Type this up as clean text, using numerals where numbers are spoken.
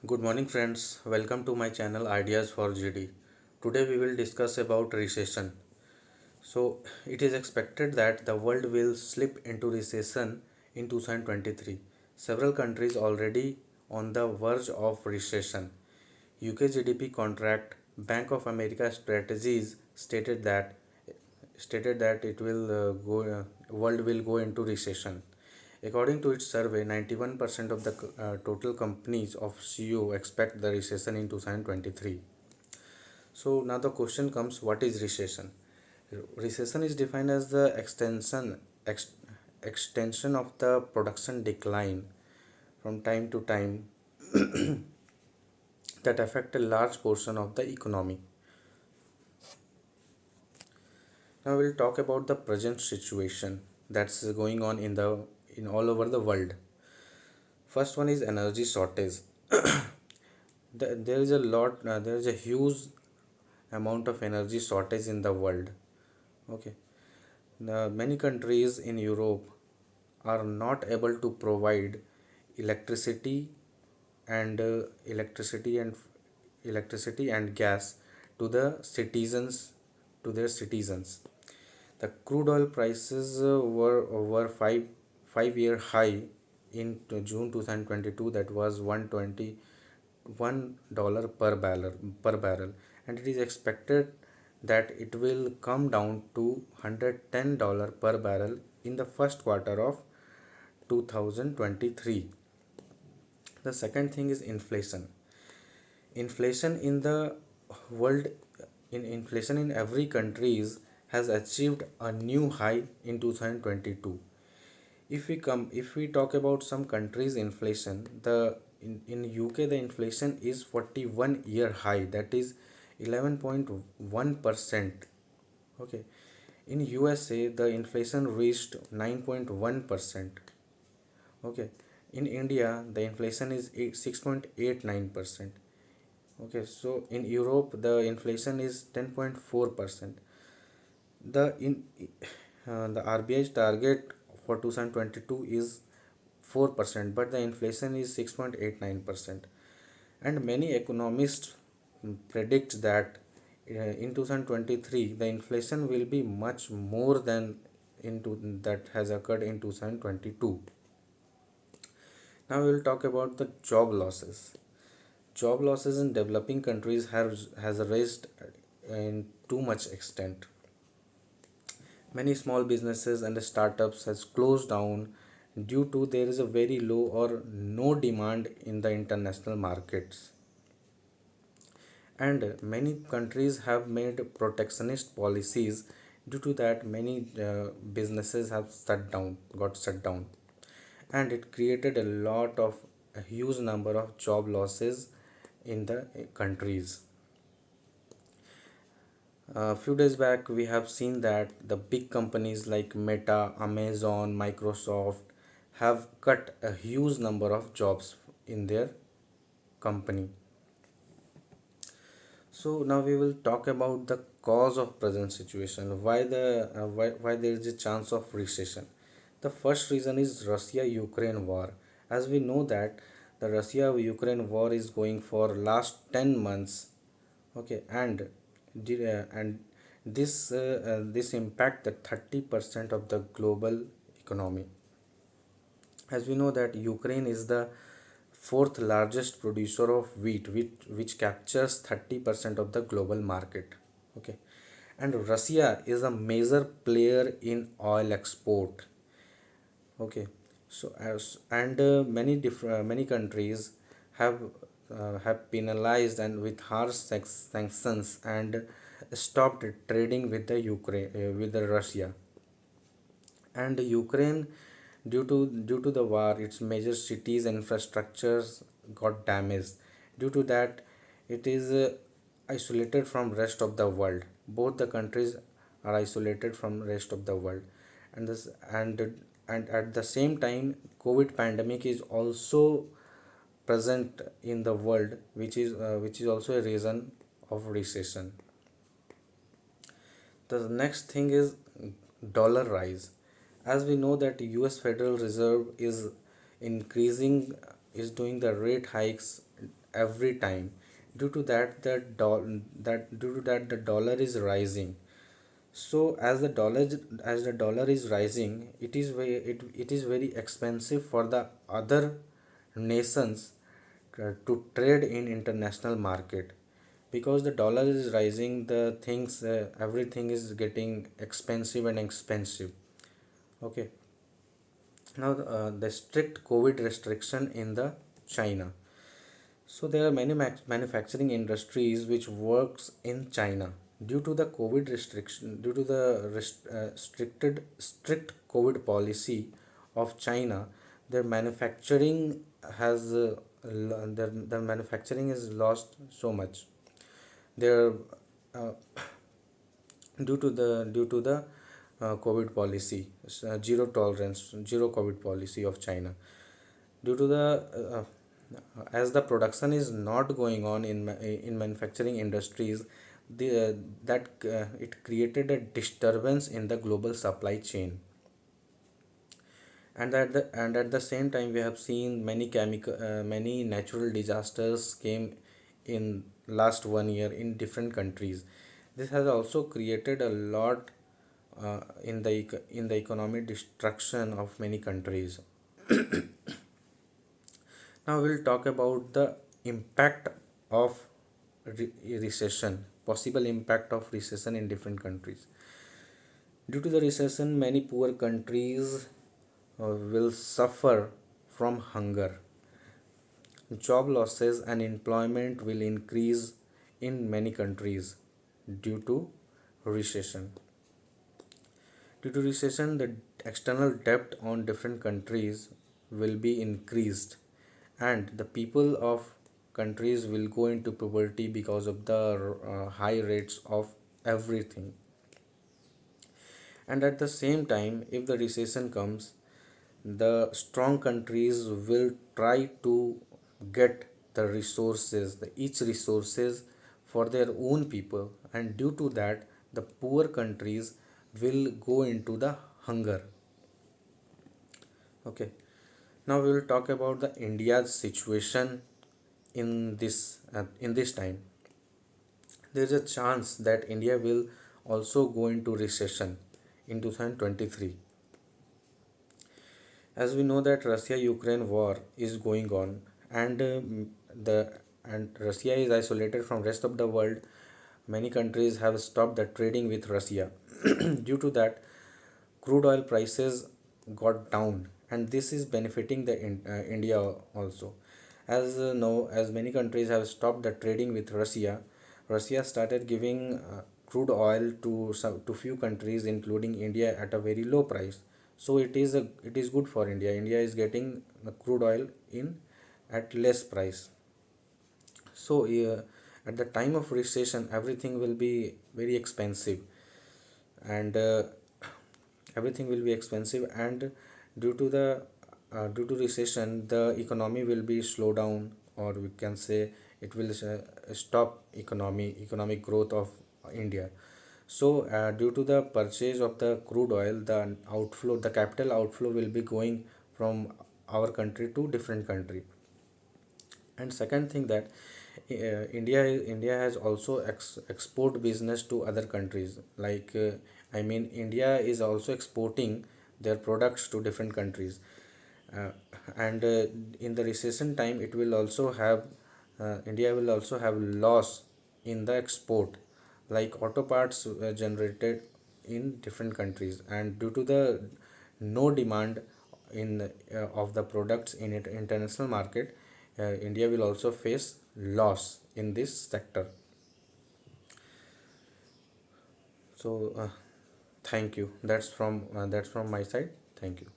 Good morning friends, welcome to my channel Ideas for GD. Today we will discuss about recession. So it is expected that the world will slip into recession in 2023. Several countries already on the verge of recession. UK GDP contract, Bank of America strategies stated that it will world will go into recession. According to its survey, 91% of the total companies of CEO expect the recession in 2023. So now the question comes, what is recession? Recession is defined as the extension of the production decline from time to time that affect a large portion of the economy. Now we'll talk about the present situation that's going on in all over the world. First one is energy shortage. There is a huge amount of energy shortage in the world. Okay, many countries in Europe are not able to provide electricity and electricity and gas to the citizens to their citizens. The crude oil prices were over five-year high in June 2022. That was $121 per barrel, and it is expected that it will come down to $110 per barrel in the first quarter of 2023. The second thing is inflation. Inflation in the world in inflation in every countries has achieved a new high in 2022. If we talk about some countries inflation, in UK the inflation is 41 year high, that is 11.1%. Okay, in USA the inflation reached 9.1%. Okay, in India the inflation is 6.89%. Okay, so in Europe the inflation is 10.4%. The RBI's target for 2022 is 4%, but the inflation is 6.89%. And many economists predict that in 2023 the inflation will be much more than that has occurred in 2022. Now we will talk about the job losses. Job losses in developing countries has raised in too much extent. Many small businesses and startups has closed down due to there is a very low or no demand in the international markets. And many countries have made protectionist policies. Due to that, many businesses have got shut down, and it created a huge number of job losses in the countries. A few days back, we have seen that the big companies like Meta, Amazon, Microsoft have cut a huge number of jobs in their company. So now we will talk about the cause of present situation. Why there is a chance of recession? The first reason is Russia-Ukraine war. As we know that the Russia-Ukraine war is going for last 10 months. Okay, and this impact the 30% of the global economy. As we know that Ukraine is the fourth largest producer of wheat, which captures 30% of the global market. Okay, and Russia is a major player in oil export. Okay, so many countries have have penalized and with harsh sanctions and stopped trading with the Ukraine with the Russia. And Ukraine, due to the war, its major cities and infrastructures got damaged. Due to that, it is isolated from rest of the world. Both the countries are isolated from rest of the world. And this and and at the same time, COVID pandemic is also present in the world, which is also a reason of recession. The next thing is dollar rise. As we know that US Federal Reserve is increasing is doing the rate hikes every time. Due to that, the dollar is rising. So as the dollar is rising, it is very expensive for the other nations to trade in international market. Because the dollar is rising, the things everything is getting expensive and expensive. Okay. Now the strict COVID restriction in the China. So there are many manufacturing industries which works in China. Due to the COVID restriction, due to the strict COVID policy of China, their manufacturing has their manufacturing is lost so much. Their uh, due to the COVID policy, zero tolerance, zero COVID policy of China. Due to the as the production is not going on in manufacturing industries, that it created a disturbance in the global supply chain. And at the same time, we have seen many natural disasters came in last 1 year in different countries. This has also created a lot in the economic destruction of many countries. Now we'll talk about the impact of recession, possible impact of recession in different countries. Due to the recession, many poor countries will suffer from hunger. Job losses and employment will increase in many countries due to recession. Due to recession, the external debt on different countries will be increased, and the people of countries will go into poverty because of the high rates of everything. And at the same time, if the recession comes, the strong countries will try to get the resources, the each resources for their own people, and due to that, the poor countries will go into the hunger. Okay. Now we will talk about the India's situation in this time. There is a chance that India will also go into recession in 2023. As we know that Russia-Ukraine war is going on, and the and Russia is isolated from rest of the world. Many countries have stopped the trading with Russia. Due to that, crude oil prices got down, and this is benefiting India also. As many countries have stopped the trading with Russia, Russia started giving crude oil to few countries, including India, at a very low price. So it is good for India. India is getting the crude oil in at less price. So at the time of recession, everything will be very expensive, and everything will be expensive. And due to the due to recession, the economy will be slow down, or we can say it will stop economic growth of India. So due to the purchase of the crude oil, the capital outflow will be going from our country to different country. And second thing, that India has also export business to other countries. Like India is also exporting their products to different countries. uh, and in the recession time, it will also have India will also have loss in the export, like auto parts generated in different countries. And due to the no demand in of the products in international market, India will also face loss in this sector. So thank you. That's from my side. Thank you.